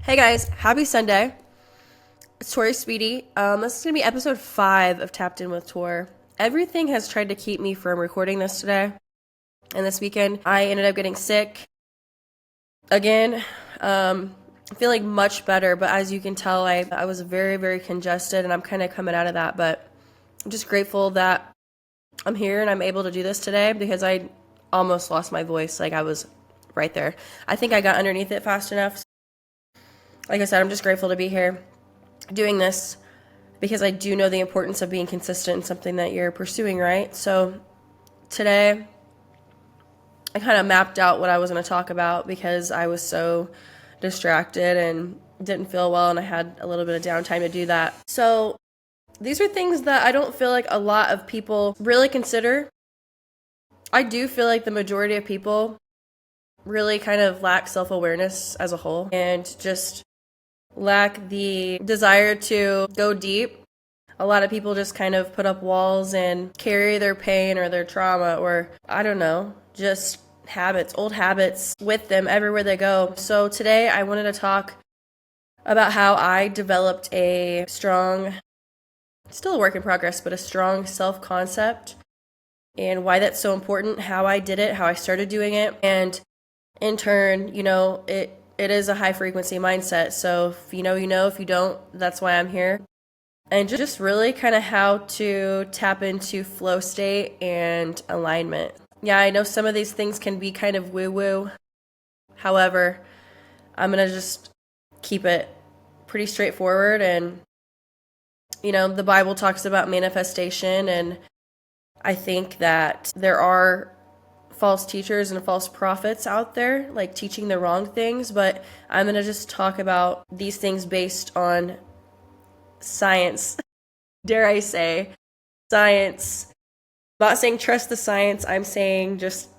Hey guys, happy Sunday. It's Tori Speedy. This is going to be episode 5 of Tapped In with Tor. Everything has tried to keep me from recording this today. And this weekend, I ended up getting sick again. Feeling much better, but as you can tell, I was very, very congested and I'm kind of coming out of that. But I'm just grateful that I'm here and I'm able to do this today because I almost lost my voice. Like I was right there. I think I got underneath it fast enough. Like I said, I'm just grateful to be here doing this because I do know the importance of being consistent in something that you're pursuing, right? So today, I kind of mapped out what I was going to talk about because I was so distracted and didn't feel well, and I had a little bit of downtime to do that. So these are things that I don't feel like a lot of people really consider. I do feel like the majority of people really kind of lack self-awareness as a whole and just lack the desire to go deep. A lot of people just kind of put up walls and carry their pain or their trauma or, I don't know, just habits, old habits with them everywhere they go. So today I wanted to talk about how I developed a strong, still a work in progress, but a strong self-concept and why that's so important, how I did it, how I started doing it, and in turn, it is a high frequency mindset. So if you know, if you don't, that's why I'm here. And just really kind of how to tap into flow state and alignment. Yeah, I know some of these things can be kind of woo woo. However, I'm going to just keep it pretty straightforward. And, the Bible talks about manifestation. And I think that there are false teachers and false prophets out there, like teaching the wrong things, but I'm going to just talk about these things based on science. Dare I say, science. I'm not saying trust the science, I'm saying just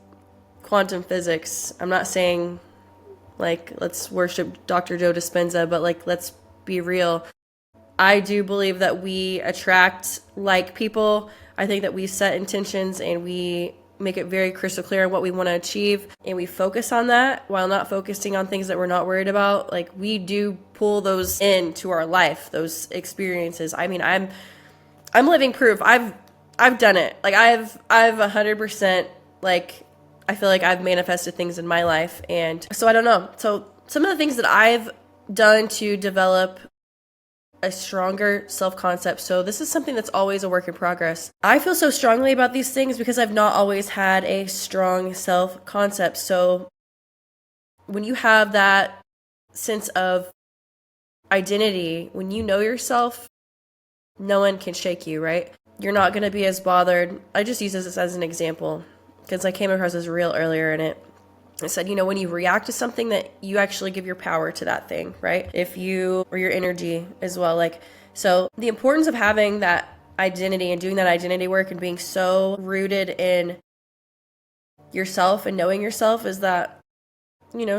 quantum physics. I'm not saying, like, let's worship Dr. Joe Dispenza, but, like, let's be real. I do believe that we attract like people. I think that we set intentions and we make it very crystal clear on what we want to achieve, and we focus on that while not focusing on things that we're not worried about. Like, we do pull those into our life, those experiences. I mean, I'm living proof. I've done it. Like, I've 100%, like, I feel like I've manifested things in my life. And so I don't know. So some of the things that I've done to develop a stronger self-concept. So this is something that's always a work in progress. I feel so strongly about these things because I've not always had a strong self-concept. So when you have that sense of identity, when you know yourself, no one can shake you, right? You're not going to be as bothered. I just use this as an example because I came across this reel earlier and it said, when you react to something, that you actually give your power to that thing, right? Or your energy as well. Like, so the importance of having that identity and doing that identity work and being so rooted in yourself and knowing yourself is that,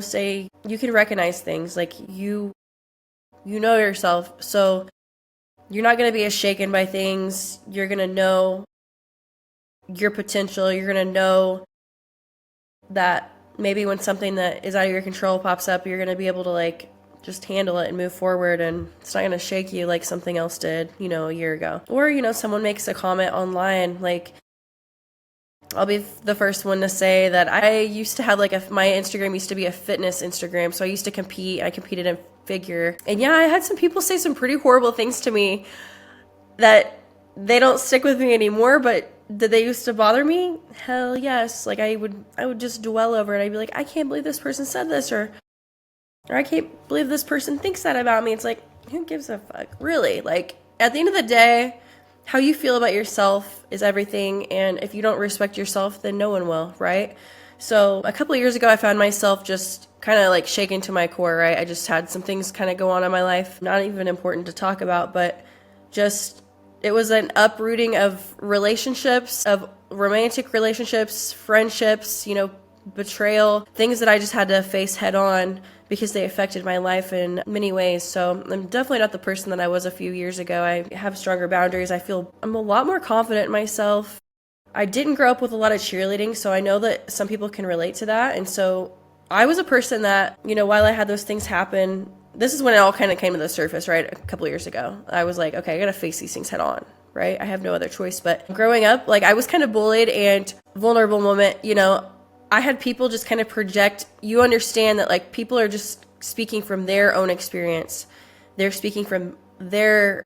say you can recognize things, like you know yourself. So you're not going to be shaken by things. You're going to know your potential. You're going to know that maybe when something that is out of your control pops up, you're going to be able to, like, just handle it and move forward, and it's not going to shake you like something else did, a year ago. Or, someone makes a comment online, like, I'll be the first one to say that I used to have, like, my Instagram used to be a fitness Instagram, so I used to compete. I competed in figure. And yeah, I had some people say some pretty horrible things to me that they don't stick with me anymore, but did they used to bother me? Hell yes. Like, I would just dwell over it. I'd be like, I can't believe this person said this, or I can't believe this person thinks that about me. It's like, who gives a fuck? Really? Like, at the end of the day, how you feel about yourself is everything, and if you don't respect yourself, then no one will, right? So a couple of years ago, I found myself just kind of like shaken to my core, right? I just had some things kind of go on in my life, not even important to talk about, but just it was an uprooting of relationships, of romantic relationships, friendships, betrayal, things that I just had to face head on because they affected my life in many ways. So I'm definitely not the person that I was a few years ago. I have stronger boundaries. I feel I'm a lot more confident in myself. I didn't grow up with a lot of cheerleading, so I know that some people can relate to that. And so I was a person that, while I had those things happen, this is when it all kind of came to the surface, right? A couple of years ago. I was like, okay, I gotta face these things head on, right? I have no other choice. But growing up, like I was kind of bullied and vulnerable moment, you know, I had people just kind of project, you understand that like people are just speaking from their own experience. They're speaking from their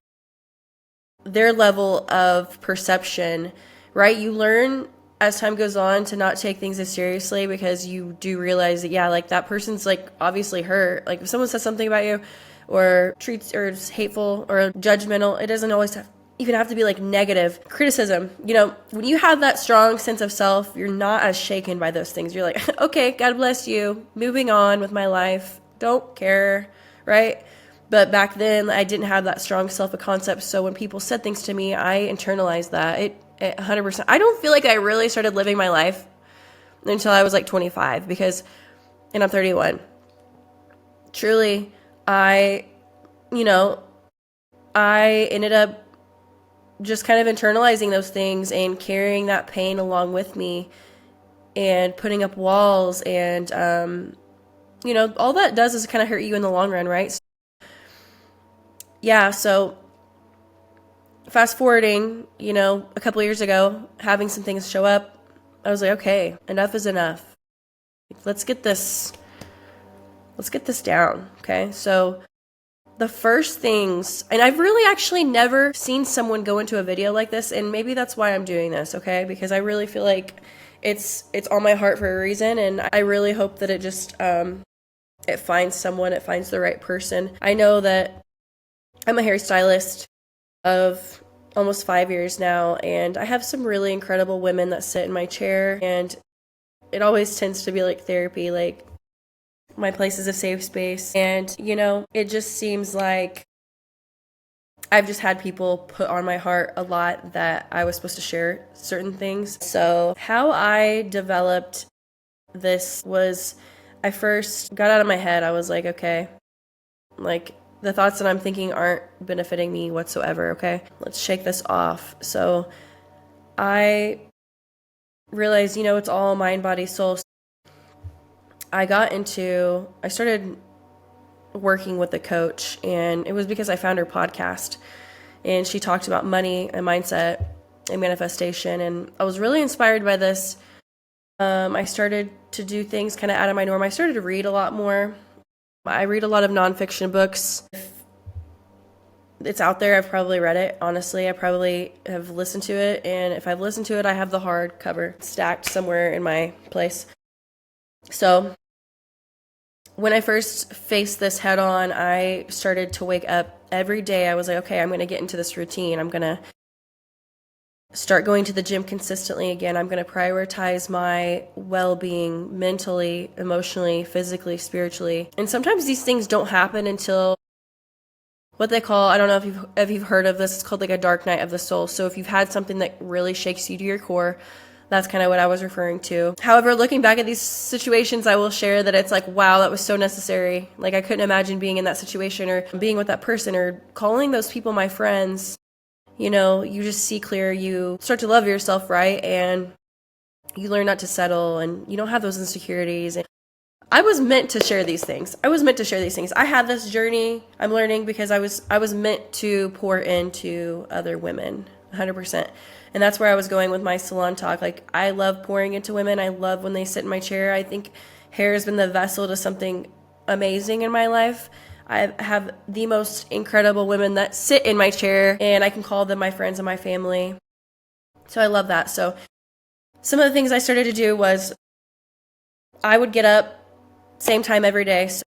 level of perception, right? You learn as time goes on to not take things as seriously because you do realize that, yeah, like that person's like obviously hurt. Like if someone says something about you or treats or is hateful or judgmental, it doesn't always even have to be like negative criticism. You know, when you have that strong sense of self, you're not as shaken by those things. You're like, okay, God bless you, moving on with my life, don't care, right? But back then, I didn't have that strong self-concept. So when people said things to me, I internalized that. It 100%. I don't feel like I really started living my life until I was like 25 and I'm 31. Truly, I ended up just kind of internalizing those things and carrying that pain along with me and putting up walls and, all that does is kind of hurt you in the long run, right? Yeah, so fast forwarding, a couple of years ago, having some things show up, I was like, okay, enough is enough. Let's get this down, okay? So the first things, and I've really actually never seen someone go into a video like this, and maybe that's why I'm doing this, okay? Because I really feel like it's on my heart for a reason, and I really hope that it just, it finds someone, it finds the right person. I know that I'm a hairstylist of almost 5 years now, and I have some really incredible women that sit in my chair, and it always tends to be like therapy, like my place is a safe space. And, it just seems like I've just had people put on my heart a lot that I was supposed to share certain things. So how I developed this was I first got out of my head. I was like, okay, like the thoughts that I'm thinking aren't benefiting me whatsoever, okay? Let's shake this off. So I realized, it's all mind, body, soul. I started working with a coach, and it was because I found her podcast, and she talked about money and mindset and manifestation, and I was really inspired by this. I started to do things kind of out of my norm. I started to read a lot more. I read a lot of nonfiction books. If it's out there, I've probably read it. Honestly, I probably have listened to it, and if I've listened to it, I have the hardcover stacked somewhere in my place. So when I first faced this head on, I started to wake up every day. I was like, okay, I'm going to get into this routine. I'm going to start going to the gym consistently again. I'm going to prioritize my well-being mentally, emotionally, physically, spiritually. And sometimes these things don't happen until what they call, I don't know if you've heard of this, it's called like a dark night of the soul. So if you've had something that really shakes you to your core, that's kind of what I was referring to. However, looking back at these situations, I will share that it's like, wow, that was so necessary. Like I couldn't imagine being in that situation or being with that person or calling those people my friends. You just see clear, you start to love yourself, right? And you learn not to settle and you don't have those insecurities. And I was meant to share these things. I had this journey I'm learning because I was meant to pour into other women, 100%. And that's where I was going with my salon talk. Like, I love pouring into women. I love when they sit in my chair. I think hair has been the vessel to something amazing in my life. I have the most incredible women that sit in my chair, and I can call them my friends and my family. So I love that. So some of the things I started to do was I would get up same time every day. So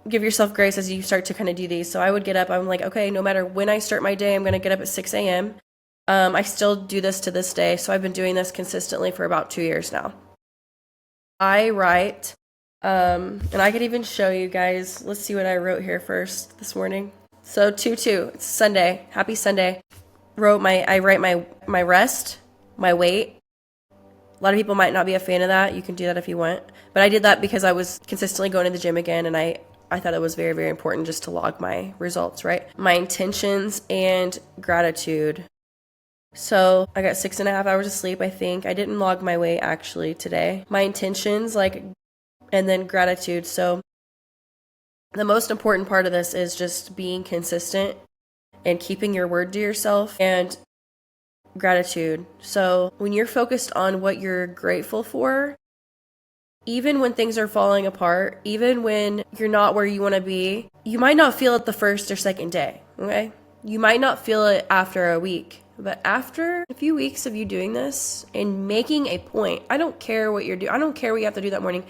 give yourself grace as you start to kind of do these. So I would get up. I'm like, okay, no matter when I start my day, I'm going to get up at 6 a.m. I still do this to this day. So I've been doing this consistently for about 2 years now. I write, and I could even show you guys. Let's see what I wrote here first this morning. So 2-2, it's Sunday. Happy Sunday. I write my rest, my weight. A lot of people might not be a fan of that. You can do that if you want. But I did that because I was consistently going to the gym again, and I thought it was very, very important just to log my results, right? My intentions and gratitude. So I got 6.5 hours of sleep, I think. I didn't log my weight actually today. My intentions, and then gratitude. So the most important part of this is just being consistent and keeping your word to yourself and gratitude. So when you're focused on what you're grateful for, even when things are falling apart, even when you're not where you want to be, you might not feel it the first or second day, okay? You might not feel it after a week, but after a few weeks of you doing this and making a point, I don't care what you're doing. I don't care what you have to do that morning.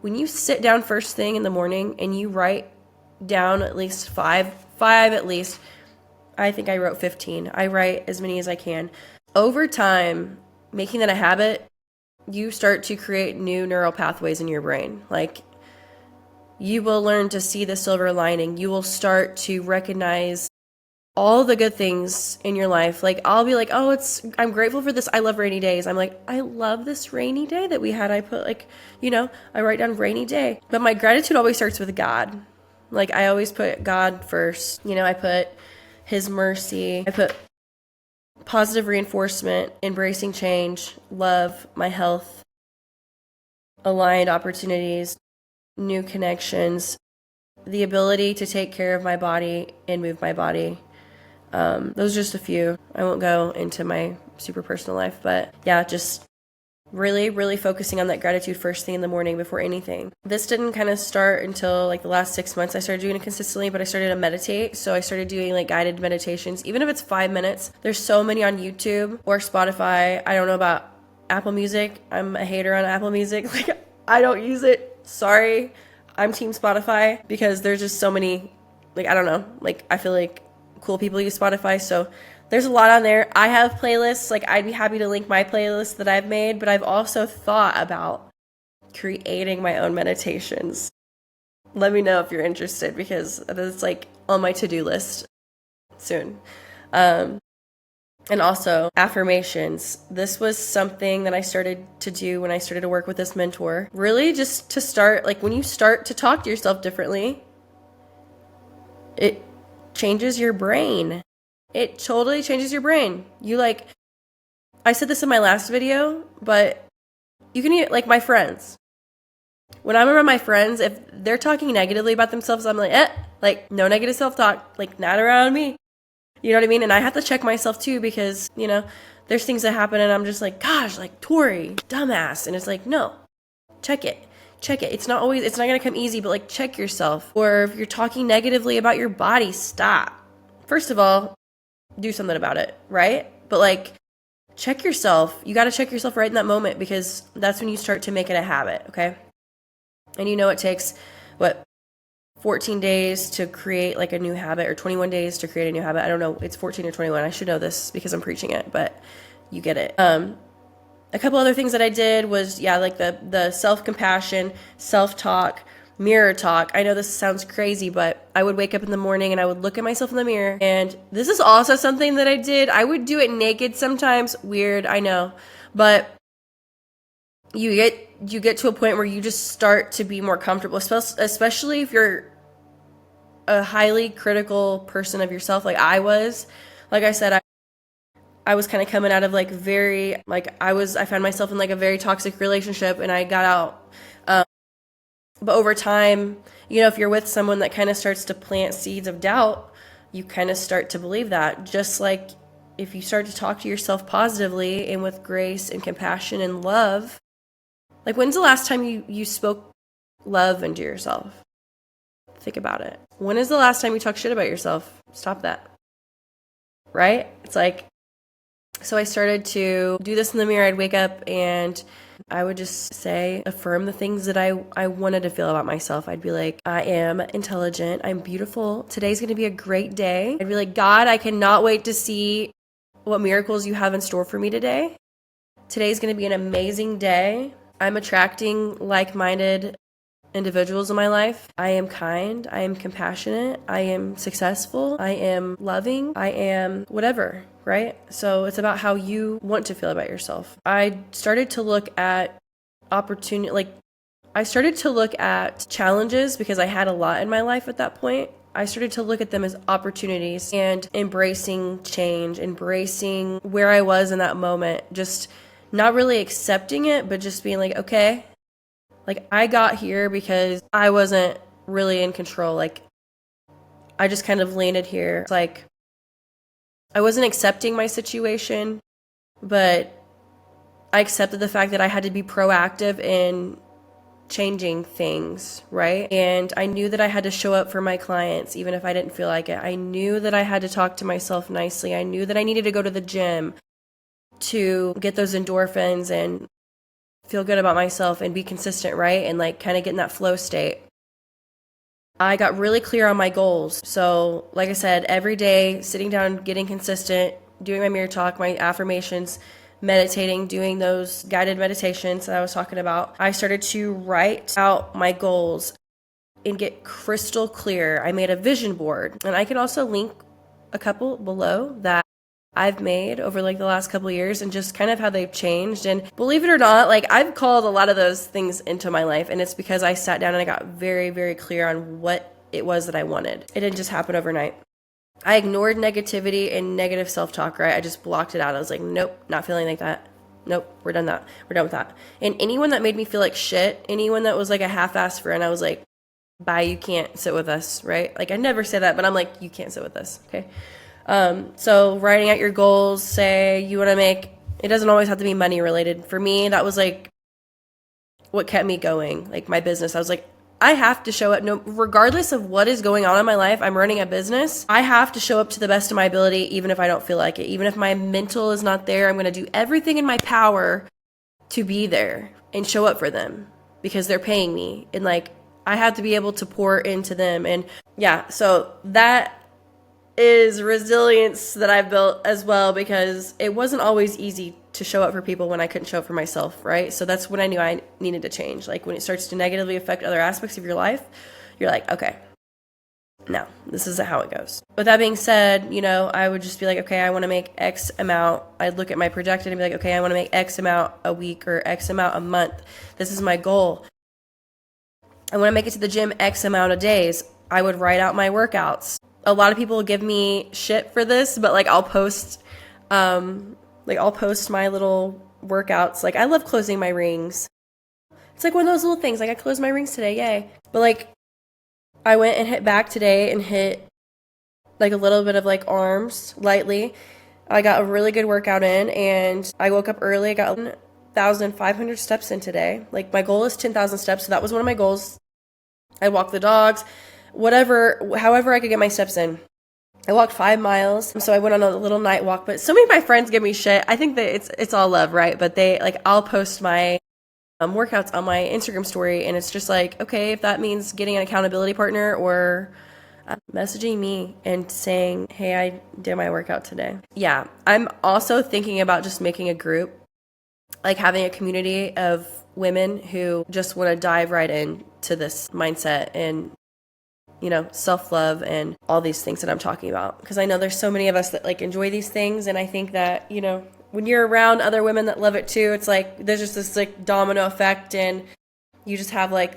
When you sit down first thing in the morning and you write down at least five at least, I think I wrote 15. I write as many as I can. Over time, making that a habit, you start to create new neural pathways in your brain. Like, you will learn to see the silver lining. You will start to recognize all the good things in your life. Like, I'll be like, oh, I'm grateful for this. I love rainy days. I'm like, I love this rainy day that we had. I put I write down rainy day. But my gratitude always starts with God. Like, I always put God first. I put His mercy. I put positive reinforcement, embracing change, love, my health, aligned opportunities, new connections, the ability to take care of my body and move my body. Those are just a few. I won't go into my super personal life, but yeah, just really, really focusing on that gratitude first thing in the morning before anything. This didn't kind of start until like the last 6 months. I started doing it consistently, but I started to meditate. So I started doing like guided meditations, even if it's 5 minutes. There's so many on YouTube or Spotify. I don't know about Apple Music. I'm a hater on Apple Music. Like, I don't use it. Sorry. I'm team Spotify because there's just so many, like, I don't know. Like, I feel like cool people use Spotify. So there's a lot on there. I have playlists. Like, I'd be happy to link my playlist that I've made, but I've also thought about creating my own meditations. Let me know if you're interested because it's like on my to-do list soon. And also affirmations. This was something that I started to do when I started to work with this mentor. Really just to start, like, when you start to talk to yourself differently, it changes your brain. It totally changes your brain. I said this in my last video, but you can, like, my friends. When I'm around my friends, if they're talking negatively about themselves, I'm like, no negative self-talk, like, not around me. You know what I mean? And I have to check myself too because, there's things that happen and I'm just like, gosh, like, Tori, dumbass. And it's like, no, check it. It's not going to come easy, but like, check yourself. Or if you're talking negatively about your body, stop. First of all, do something about it, right? But like, check yourself. You got to check yourself right in that moment because that's when you start to make it a habit, okay? And it takes, 14 days to create like a new habit or 21 days to create a new habit. I don't know. It's 14 or 21. I should know this because I'm preaching it, but you get it. A couple other things that I did was, like the self-compassion, self-talk, mirror talk. I know this sounds crazy, but I would wake up in the morning and I would look at myself in the mirror. And this is also something that I did. I would do it naked sometimes. Weird, I know. But you get to a point where you just start to be more comfortable, especially if you're a highly critical person of yourself like I was. Like I said, I was kind of coming out of like I found myself in like a very toxic relationship and I got out. But over time, if you're with someone that kind of starts to plant seeds of doubt, you kind of start to believe that. Just like if you start to talk to yourself positively and with grace and compassion and love. Like, when's the last time you spoke love into yourself? Think about it. When is the last time you talked shit about yourself? Stop that. Right? It's like, so I started to do this in the mirror. I'd wake up and I would just affirm the things that I wanted to feel about myself. I'd be like, I am intelligent. I'm beautiful. Today's going to be a great day. I'd be like, God, I cannot wait to see what miracles you have in store for me today. Today's going to be an amazing day. I'm attracting like-minded individuals in my life. I am kind. I am compassionate. I am successful. I am loving. I am whatever, right? So it's about how you want to feel about yourself. I started to look at challenges because I had a lot in my life at that point. I started to look at them as opportunities and embracing change, embracing where I was in that moment, just not really accepting it, but just being like, okay, like I got here because I wasn't really in control. Like, I just kind of landed here. It's like, I wasn't accepting my situation, but I accepted the fact that I had to be proactive in changing things, right? And I knew that I had to show up for my clients, even if I didn't feel like it. I knew that I had to talk to myself nicely. I knew that I needed to go to the gym to get those endorphins and feel good about myself and be consistent, right? And like kind of get in that flow state. I got really clear on my goals. So, like I said, every day, sitting down, getting consistent, doing my mirror talk, my affirmations, meditating, doing those guided meditations that I was talking about. I started to write out my goals and get crystal clear. I made a vision board, and I can also link a couple below that I've made over like the last couple of years and just kind of how they've changed. And believe it or not, like I've called a lot of those things into my life, and it's because I sat down and I got very, very clear on what it was that I wanted. It didn't just happen overnight. I ignored negativity and negative self-talk, right? I just blocked it out. I was like, nope, not feeling like that. Nope, we're done with that. And anyone that made me feel like shit, anyone that was like a half-assed friend, I was like, bye, you can't sit with us, right? Like I never say that, but I'm like, you can't sit with us, okay? So writing out your goals, say you want to make, it doesn't always have to be money related. For me, that was like what kept me going, like my business. I was like, I have to show up, no, regardless of what is going on in my life. I'm running a business. I have to show up to the best of my ability, even if I don't feel like it. Even if my mental is not there, I'm going to do everything in my power to be there and show up for them because they're paying me. And like, I have to be able to pour into them. And yeah, so that is resilience that I've built as well, because it wasn't always easy to show up for people when I couldn't show up for myself, right? So that's when I knew I needed to change. Like when it starts to negatively affect other aspects of your life, you're like, okay, no, this isn't how it goes. With that being said, you know, I would just be like, okay, I want to make X amount. I'd look at my projected and be like, okay, I want to make X amount a week or X amount a month. This is my goal. I want to make it to the gym X amount of days. I would write out my workouts. A lot of people give me shit for this, but like I'll post my little workouts. Like I love closing my rings. It's like one of those little things. Like I closed my rings today, yay. But like I went and hit back today and hit like a little bit of like arms lightly. I got a really good workout in, and I woke up early. I got 1,500 steps in today. Like my goal is 10,000 steps. So that was one of my goals. I walked the dogs. However I could get my steps in. I walked 5 miles, so I went on a little night walk, but so many of my friends give me shit. I think that it's all love, right? But they, like, I'll post my workouts on my Instagram story, and it's just like, okay, if that means getting an accountability partner or messaging me and saying, hey, I did my workout today. Yeah, I'm also thinking about just making a group, like having a community of women who just want to dive right into this mindset and, you know, self-love and all these things that I'm talking about. Because I know there's so many of us that like enjoy these things. And I think that, you know, when you're around other women that love it too, it's like there's just this like domino effect, and you just have like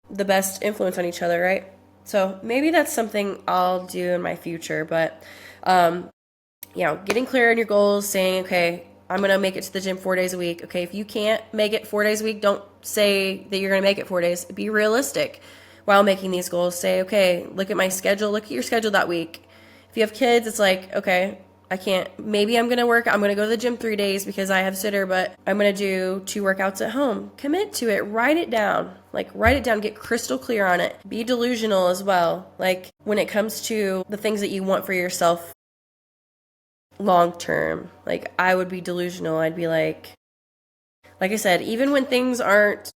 the best influence on each other, right? So maybe that's something I'll do in my future. But, you know, getting clear on your goals, saying, okay, I'm going to make it to the gym 4 days a week. Okay, if you can't make it 4 days a week, don't say that you're going to make it 4 days. Be realistic. While making these goals, say, okay, look at my schedule, look at your schedule that week. If you have kids, it's like, okay, I can't, maybe I'm going to go to the gym 3 days because I have sitter, but I'm going to do 2 workouts at home. Commit to it, write it down, get crystal clear on it. Be delusional as well. Like when it comes to the things that you want for yourself long term, like I would be delusional. I'd be like I said, even when things aren't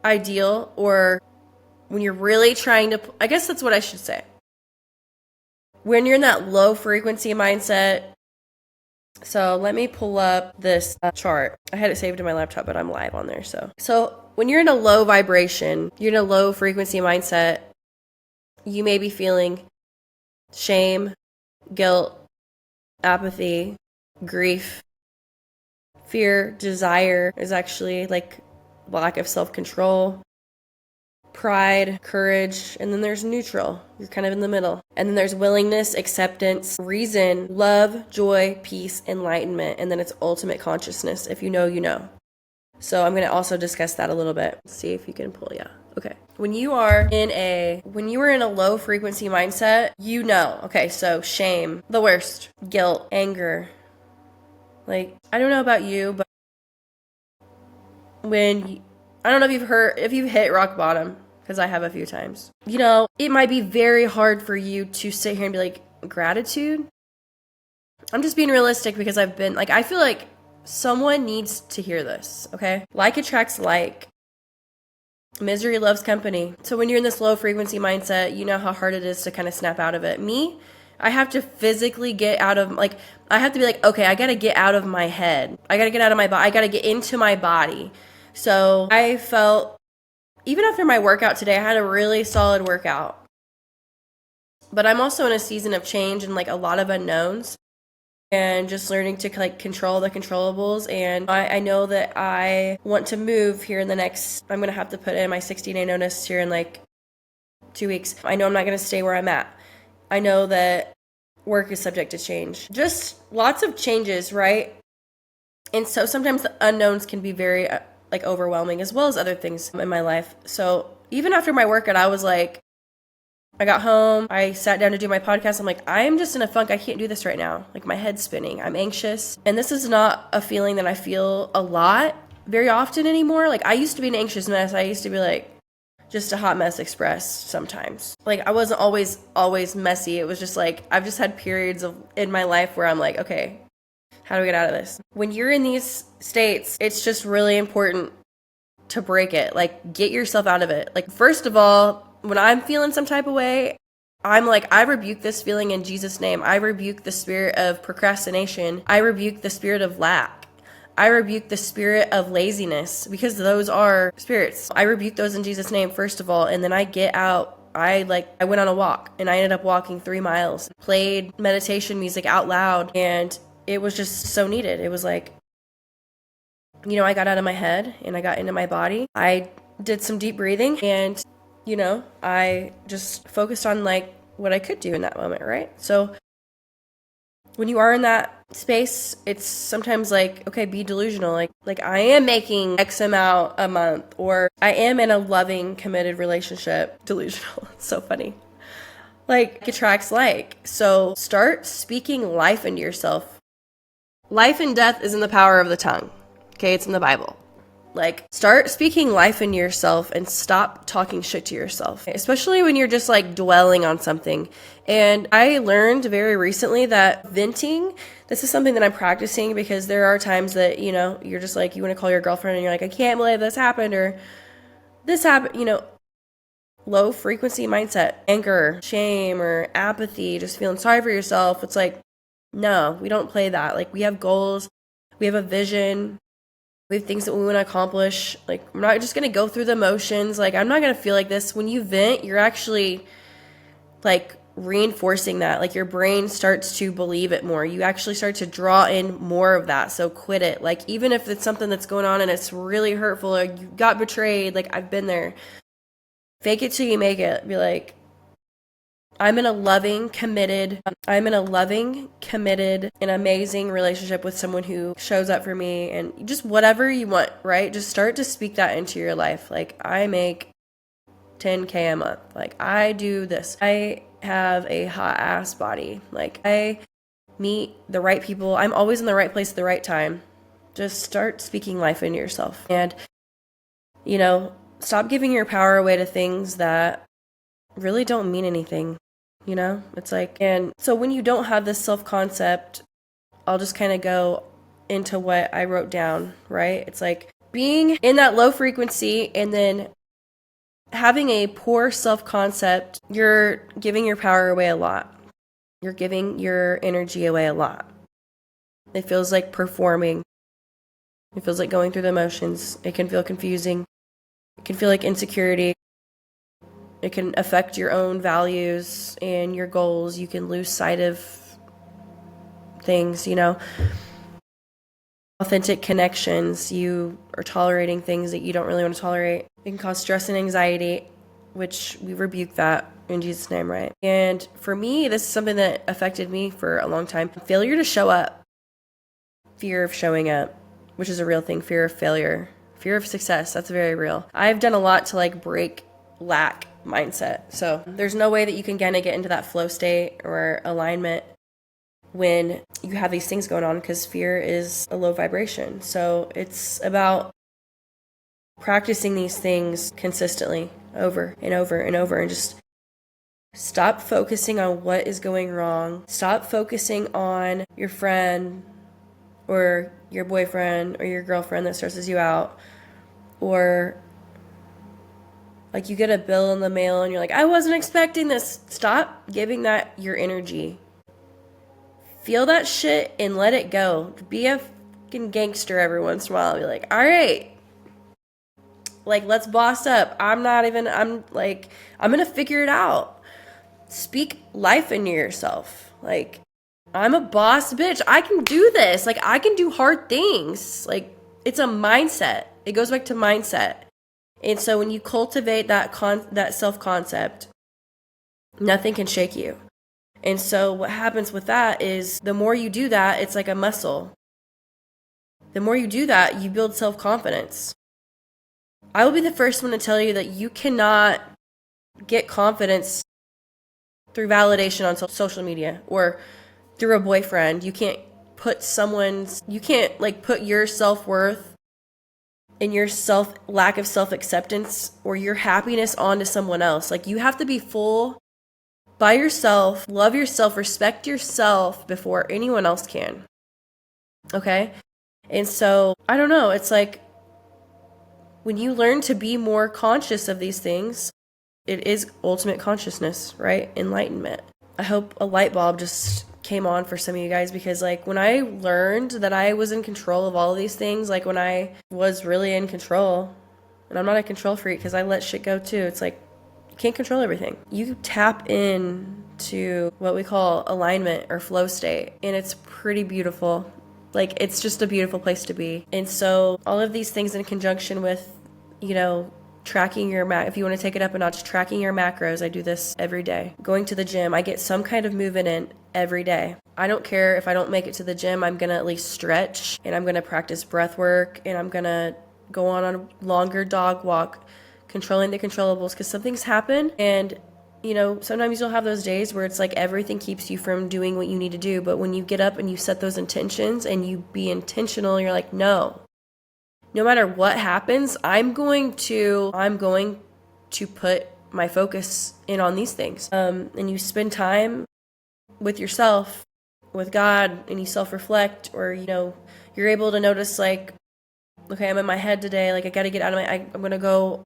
ideal, or when you're really trying to, I guess that's what I should say. When you're in that low frequency mindset, so let me pull up this chart. I had it saved in my laptop, but I'm live on there. So when you're in a low vibration, you're in a low frequency mindset, you may be feeling shame, guilt, apathy, grief, fear. Desire is actually like lack of self-control, pride, courage, and then there's neutral. You're kind of in the middle. And then there's willingness, acceptance, reason, love, joy, peace, enlightenment, and then it's ultimate consciousness. If you know, you know. So I'm going to also discuss that a little bit. See if you can pull, yeah. Okay. When you are in a low frequency mindset, okay, so shame, the worst, guilt, anger. Like, I don't know about you, but I don't know if you've hit rock bottom, because I have a few times. It might be very hard for you to sit here and be like, gratitude? I'm just being realistic because I feel like someone needs to hear this, okay? Like attracts like. Misery loves company. So when you're in this low frequency mindset, you know how hard it is to kind of snap out of it. Me, I have to physically get out of, I have to be like, okay, I got to get out of my head. I got to get out of my body. I got to get into my body. So I felt, even after my workout today, I had a really solid workout. But I'm also in a season of change and a lot of unknowns. And just learning to control the controllables. And I know that I want to move here I'm going to have to put in my 60-day notice here in 2 weeks. I know I'm not going to stay where I'm at. I know that work is subject to change. Just lots of changes, right? And so sometimes the unknowns can be very overwhelming, as well as other things in my life. So even after my workout, I was I got home, I sat down to do my podcast. I'm I'm just in a funk. I can't do this right now. My head's spinning. I'm anxious. And this is not a feeling that I feel a lot, very often anymore. I used to be an anxious mess. I used to be just a hot mess express sometimes. I wasn't always messy. It was just I've just had periods in my life where I'm okay, how do we get out of this? When you're in these states, it's just really important to break it. Get yourself out of it. First of all, when I'm feeling some type of way, I'm I rebuke this feeling in Jesus' name. I rebuke the spirit of procrastination. I rebuke the spirit of lack. I rebuke the spirit of laziness, because those are spirits. I rebuke those in Jesus' name, first of all, and then I get out. I went on a walk, and I ended up walking 3 miles, played meditation music out loud, and it was just so needed. It was I got out of my head, and I got into my body. I did some deep breathing, and I just focused on what I could do in that moment, right? So when you are in that space, it's sometimes okay, be delusional. I am making X amount a month, or I am in a loving, committed relationship. Delusional. It's so funny. Attracts like. So start speaking life into yourself. Life and death is in the power of the tongue. Okay, it's in the Bible. Start speaking life into yourself and stop talking shit to yourself, especially when you're just dwelling on something. And I learned very recently that venting, this is something that I'm practicing, because there are times that, you're just you want to call your girlfriend and you're I can't believe this happened, or this happened, low frequency mindset, anger, shame, or apathy, just feeling sorry for yourself. It's no, we don't play that. We have goals, we have a vision. We have things that we want to accomplish. I'm not just going to go through the motions. I'm not going to feel like this. When you vent, you're actually reinforcing that. Your brain starts to believe it more. You actually start to draw in more of that. So quit it. Even if it's something that's going on and it's really hurtful, or you got betrayed, I've been there. Fake it till you make it. Be I'm in a loving, committed, and amazing relationship with someone who shows up for me, and just whatever you want, right? Just start to speak that into your life. I make $10K a month. I do this. I have a hot ass body. I meet the right people. I'm always in the right place at the right time. Just start speaking life into yourself. And, stop giving your power away to things that really don't mean anything. It's and so when you don't have this self-concept, I'll just kind of go into what I wrote down, right? It's being in that low frequency and then having a poor self-concept, you're giving your power away a lot. You're giving your energy away a lot. It feels like performing. It feels like going through the motions. It can feel confusing. It can feel like insecurity. It can affect your own values and your goals. You can lose sight of things, Authentic connections. You are tolerating things that you don't really want to tolerate. It can cause stress and anxiety, which we rebuke that in Jesus' name, right? And for me, this is something that affected me for a long time. Failure to show up. Fear of showing up, which is a real thing. Fear of failure. Fear of success. That's very real. I've done a lot to break lack mindset. So there's no way that you can kind of get into that flow state or alignment when you have these things going on, because fear is a low vibration. So it's about practicing these things consistently over and over and over, and just stop focusing on what is going wrong. Stop focusing on your friend or your boyfriend or your girlfriend that stresses you out, or like you get a bill in the mail and you're like, I wasn't expecting this. Stop giving that your energy. Feel that shit and let it go. Be a fucking gangster every once in a while. Be like, all right, like, let's boss up. I'm going to figure it out. Speak life into yourself. Like, I'm a boss bitch. I can do this. Like, I can do hard things. Like, it's a mindset. It goes back to mindset. And so when you cultivate that self-concept, nothing can shake you. And so what happens with that is the more you do that, it's like a muscle. The more you do that, you build self-confidence. I will be the first one to tell you that you cannot get confidence through validation on social media or through a boyfriend. You can't put your self-worth and your lack of self-acceptance or your happiness onto someone else. Like, you have to be full by yourself, love yourself, respect yourself before anyone else can. Okay? And so, I don't know, it's like when you learn to be more conscious of these things, it is ultimate consciousness, right? Enlightenment. I hope a light bulb just came on for some of you guys, because like when I learned that I was in control of all of these things, like when I was really in control, and I'm not a control freak because I let shit go too. It's like, you can't control everything. You tap in to what we call alignment or flow state, and it's pretty beautiful. Like, it's just a beautiful place to be. And so all of these things in conjunction with, tracking your if you want to take it up a notch, tracking your macros. I do this every day. Going to the gym, I get some kind of movement in every day. I don't care if I don't make it to the gym. I'm going to at least stretch, and I'm going to practice breath work, and I'm going to go on a longer dog walk, controlling the controllables, because some things happen, and sometimes you'll have those days where it's like everything keeps you from doing what you need to do. But when you get up and you set those intentions and you be intentional, you're like, no matter what happens, I'm going to put my focus in on these things. And you spend time with yourself, with God, and you self-reflect, or, you're able to notice, like, okay, I'm in my head today. Like, I got to get out of I'm going to go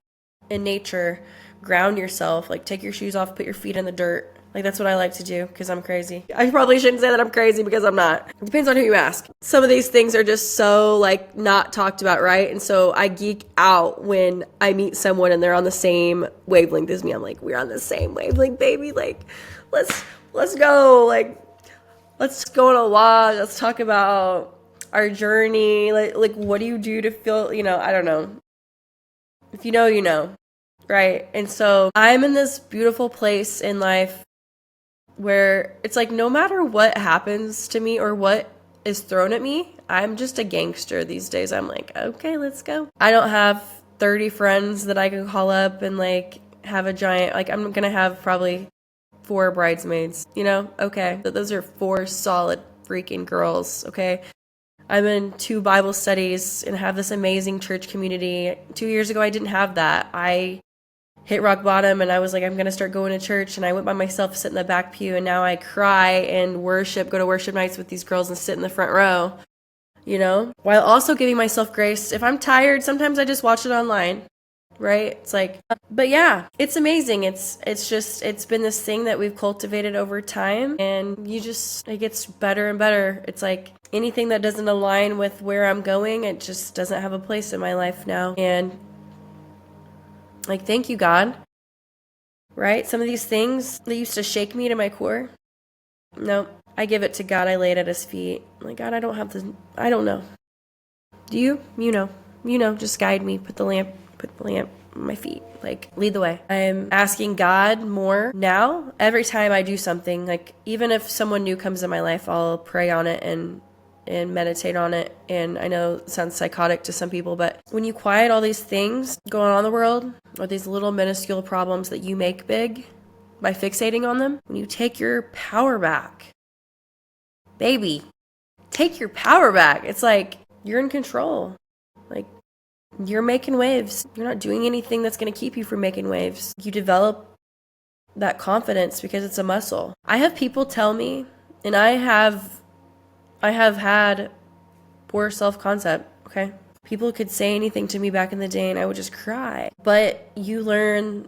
in nature, ground yourself, like, take your shoes off, put your feet in the dirt. Like, that's what I like to do because I'm crazy. I probably shouldn't say that I'm crazy because I'm not. It depends on who you ask. Some of these things are just so, like, not talked about, right? And so I geek out when I meet someone and they're on the same wavelength as me. I'm like, we're on the same wavelength, baby. Like, let's go. Like, let's go on a walk. Let's talk about our journey. Like, what do you do to feel, I don't know. If you know, you know, right? And so I'm in this beautiful place in life where it's like, no matter what happens to me or what is thrown at me, I'm just a gangster these days. I'm like, okay, let's go. I don't have 30 friends that I can call up and like have a giant, like, I'm gonna have probably 4 bridesmaids, okay. But those are 4 solid freaking girls, okay. I'm in 2 Bible studies and have this amazing church community. 2 years ago, I didn't have that. I hit rock bottom and I was like, I'm going to start going to church. And I went by myself, sit in the back pew, and now I cry and go to worship nights with these girls and sit in the front row, while also giving myself grace. If I'm tired, sometimes I just watch it online, right? It's like, but yeah, it's amazing. It's been this thing that we've cultivated over time, and it gets better and better. It's like anything that doesn't align with where I'm going, it just doesn't have a place in my life now. And like, thank you, God, right? Some of these things that used to shake me to my core, no, I give it to God. I lay it at his feet. I'm like, God, I don't know. Do you? You know, just guide me. Put the lamp on my feet. Like, lead the way. I'm asking God more now. Every time I do something, like, even if someone new comes in my life, I'll pray on it and and meditate on it. And I know it sounds psychotic to some people, but when you quiet all these things going on in the world, or these little minuscule problems that you make big by fixating on them, when you take your power back, baby, take your power back. It's like you're in control. Like, you're making waves. You're not doing anything that's going to keep you from making waves. You develop that confidence because it's a muscle. I have people tell me, and I have had poor self-concept, okay? People could say anything to me back in the day and I would just cry. But you learn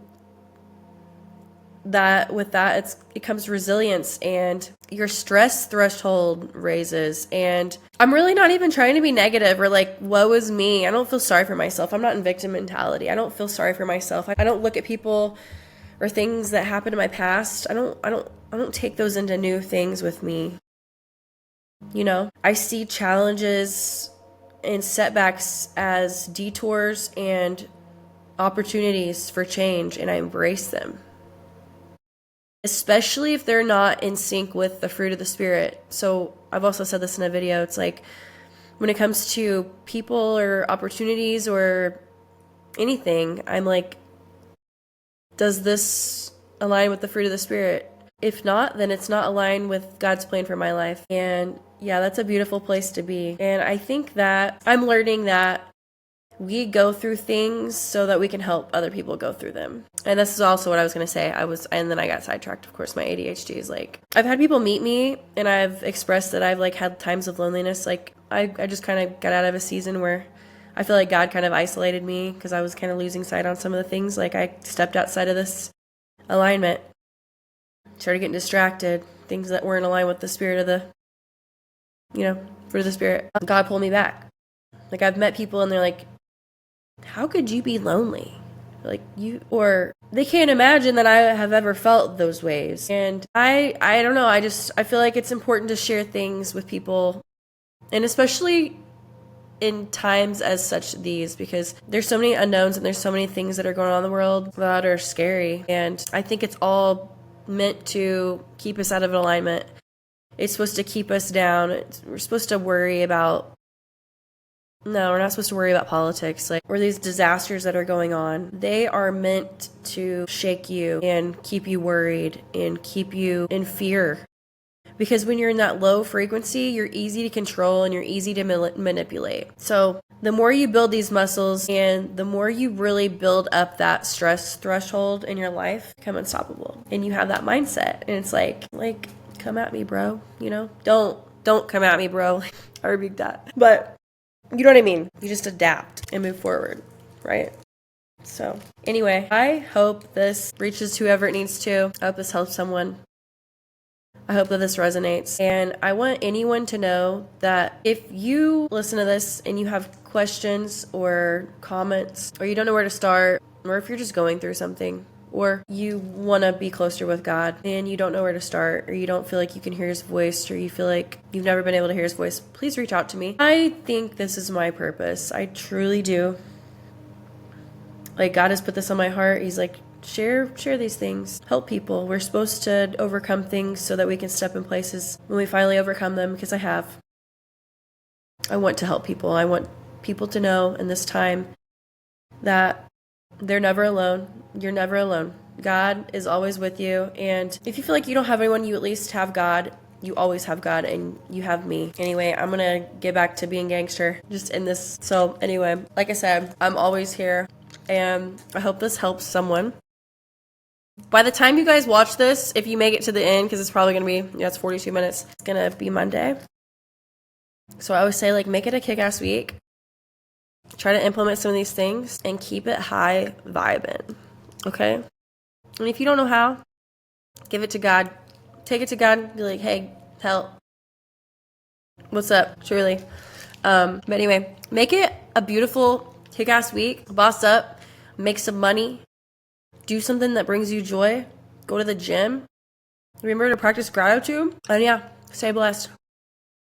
that with that it comes resilience, and your stress threshold raises. And I'm really not even trying to be negative or like, woe is me. I don't feel sorry for myself. I'm not in victim mentality. I don't feel sorry for myself. I don't look at people or things that happened in my past. I don't take those into new things with me. You know, I see challenges and setbacks as detours and opportunities for change, and I embrace them. Especially if they're not in sync with the fruit of the Spirit. So I've also said this in a video. It's like when it comes to people or opportunities or anything, I'm like, does this align with the fruit of the Spirit? If not, then it's not aligned with God's plan for my life. And yeah, that's a beautiful place to be. And I think that I'm learning that we go through things so that we can help other people go through them. And this is also what I was going to say. And then I got sidetracked. Of course, my ADHD is like, I've had people meet me and I've expressed that I've like had times of loneliness. Like I just kind of got out of a season where I feel like God kind of isolated me because I was kind of losing sight on some of the things. Like I stepped outside of this alignment, started getting distracted, things that weren't aligned with the spirit of the, fruit of the Spirit. God pulled me back. Like I've met people and they're like, how could you be lonely? Like or they can't imagine that I have ever felt those waves. And I don't know. I feel like it's important to share things with people, and especially in times as such these, because there's so many unknowns and there's so many things that are going on in the world that are scary. And I think it's all meant to keep us out of alignment. It's supposed to keep us down. We're supposed to worry about No, we're not supposed to worry about politics, or these disasters that are going on. They are meant to shake you and keep you worried and keep you in fear. Because when you're in that low frequency, you're easy to control and you're easy to manipulate. So the more you build these muscles and the more you really build up that stress threshold in your life, become unstoppable. And you have that mindset. And it's like, come at me, bro. Don't come at me, bro. I rebuke that. But you know what I mean? You just adapt and move forward, right? So anyway, I hope this reaches whoever it needs to. I hope this helps someone. I hope that this resonates. And I want anyone to know that if you listen to this and you have questions or comments, or you don't know where to start, or if you're just going through something, or you want to be closer with God and you don't know where to start, or you don't feel like you can hear his voice, or you feel like you've never been able to hear his voice, please reach out to me. I think this is my purpose. I truly do. God has put this on my heart. He's like, share these things. Help people. We're supposed to overcome things so that we can step in places when we finally overcome them, because I want to help people. I want people to know in this time that they're never alone. You're never alone. God is always with you. And if you feel like you don't have anyone, you at least have God. You always have God, and you have me. Anyway, I'm going to get back to being gangster just in this. So anyway, like I said, I'm always here, and I hope this helps someone. By the time you guys watch this, if you make it to the end, because it's probably going to be, it's 42 minutes. It's going to be Monday. So I always say, make it a kick-ass week. Try to implement some of these things and keep it high vibing, okay? And if you don't know how, give it to God. Take it to God. Be like, hey, help. What's up? Truly. But anyway, make it a beautiful kick-ass week. Boss up. Make some money. Do something that brings you joy. Go to the gym. Remember to practice gratitude. And yeah, stay blessed.